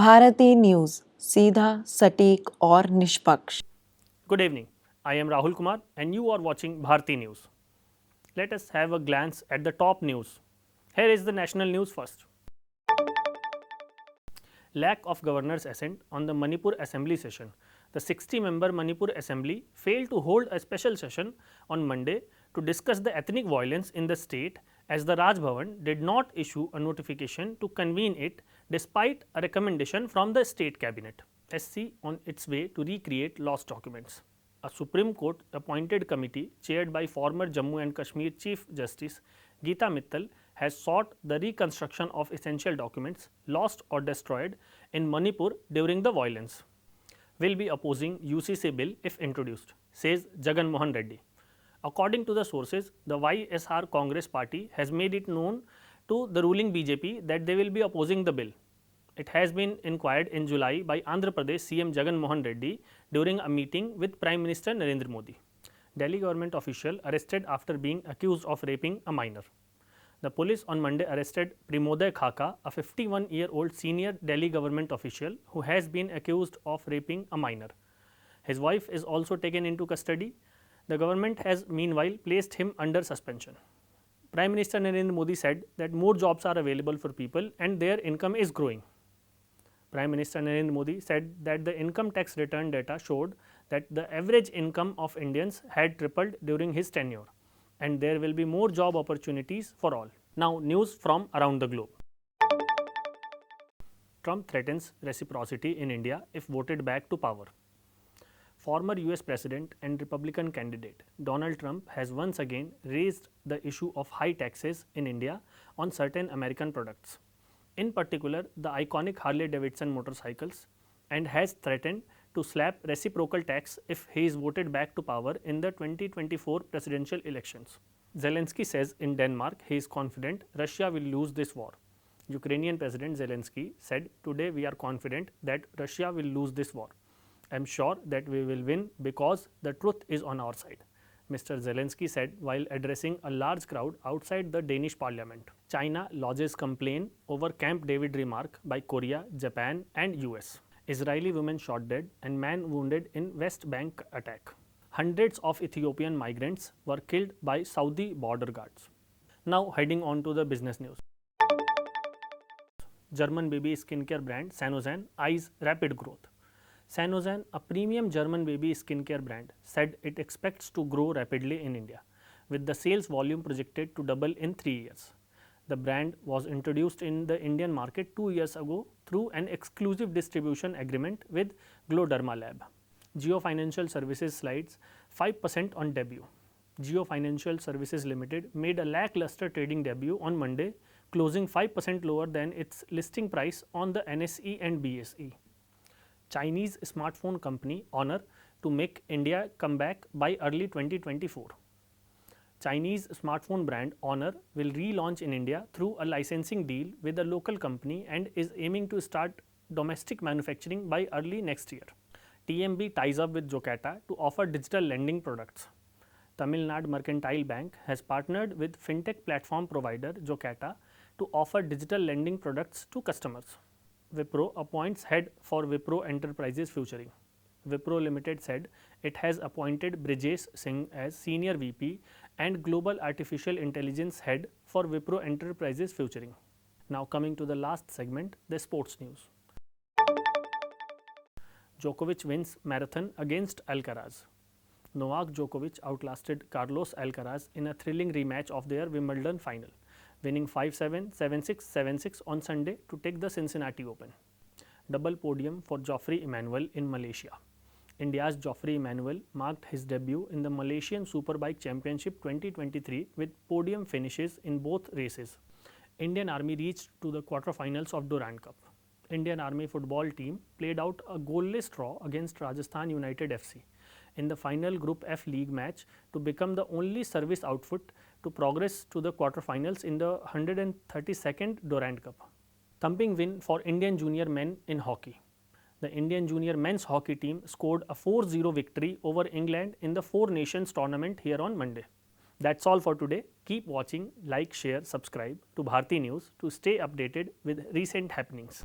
Bharti news, सीधा, सटीक और निष्पक्ष। Good evening. I am Rahul Kumar and you are watching Bharti News. Let us have a glance at the top news. Here is the national news first. Lack of governor's assent on the Manipur Assembly session. The 60-member Manipur Assembly failed to hold a special session on Monday to discuss the ethnic violence in the state as the Raj Bhavan did not issue a notification to convene it despite a recommendation from the state cabinet SC on its way to recreate lost documents. A Supreme Court appointed committee chaired by former Jammu and Kashmir Chief Justice Geeta Mittal has sought the reconstruction of essential documents lost or destroyed in Manipur during the violence. Will be opposing UCC bill if introduced, says Jagan Mohan Reddy. According to the sources, the YSR Congress party has made it known to the ruling BJP that they will be opposing the bill. It has been inquired in July by Andhra Pradesh CM Jagan Mohan Reddy during a meeting with Prime Minister Narendra Modi. Delhi government official arrested after being accused of raping a minor. The police on Monday arrested Primoday Khaka, a 51-year-old senior Delhi government official who has been accused of raping a minor. His wife is also taken into custody. The government has meanwhile placed him under suspension. Prime Minister Narendra Modi said that more jobs are available for people and their income is growing. Prime Minister Narendra Modi said that the income tax return data showed that the average income of Indians had tripled during his tenure and there will be more job opportunities for all. Now, news from around the globe. Trump threatens reciprocity in India if voted back to power. Former US President and Republican candidate Donald Trump has once again raised the issue of high taxes in India on certain American products, in particular the iconic Harley-Davidson motorcycles, and has threatened to slap reciprocal tax if he is voted back to power in the 2024 presidential elections. Zelensky says in Denmark he is confident Russia will lose this war. Ukrainian President Zelensky said, "Today we are confident that Russia will lose this war. I am sure that we will win because the truth is on our side," Mr. Zelensky said while addressing a large crowd outside the Danish parliament. China lodges complaint over Camp David remark by Korea, Japan and US. Israeli woman shot dead and man wounded in West Bank attack. Hundreds of Ethiopian migrants were killed by Saudi border guards. Now heading on to the business news. German baby skincare brand Sanosan eyes rapid growth. Sanosan, a premium German baby skincare brand, said it expects to grow rapidly in India, with the sales volume projected to double in 3 years. The brand was introduced in the Indian market 2 years ago through an exclusive distribution agreement with Gloderma Lab. Geo Financial Services slides 5% on debut. Geo Financial Services Limited made a lackluster trading debut on Monday, closing 5% lower than its listing price on the NSE and BSE. Chinese smartphone company Honor to make India come back by early 2024. Chinese smartphone brand Honor will relaunch in India through a licensing deal with a local company and is aiming to start domestic manufacturing by early next year. TMB ties up with Jokata to offer digital lending products. Tamil Nadu Mercantile Bank has partnered with fintech platform provider Jokata to offer digital lending products to customers. Wipro appoints head for Wipro Enterprises Futuring. Wipro Limited said it has appointed Brijesh Singh as Senior VP and Global Artificial Intelligence Head for Wipro Enterprises Futuring. Now coming to the last segment, the sports news. Djokovic wins marathon against Alcaraz. Novak Djokovic outlasted Carlos Alcaraz in a thrilling rematch of their Wimbledon final, winning 5-7, 7-6, 7-6 on Sunday to take the Cincinnati Open. Double podium for Geoffrey Emanuel in Malaysia. India's Geoffrey Emanuel marked his debut in the Malaysian Superbike Championship 2023 with podium finishes in both races. Indian Army reached to the quarterfinals of Durand Cup. Indian Army football team played out a goalless draw against Rajasthan United FC in the final Group F League match to become the only service outfit to progress to the quarterfinals in the 132nd Durand Cup. Thumping win for Indian junior men in hockey. The Indian junior men's hockey team scored a 4-0 victory over England in the Four Nations tournament here on Monday. That's all for today. Keep watching, like, share, subscribe to Bharti News to stay updated with recent happenings.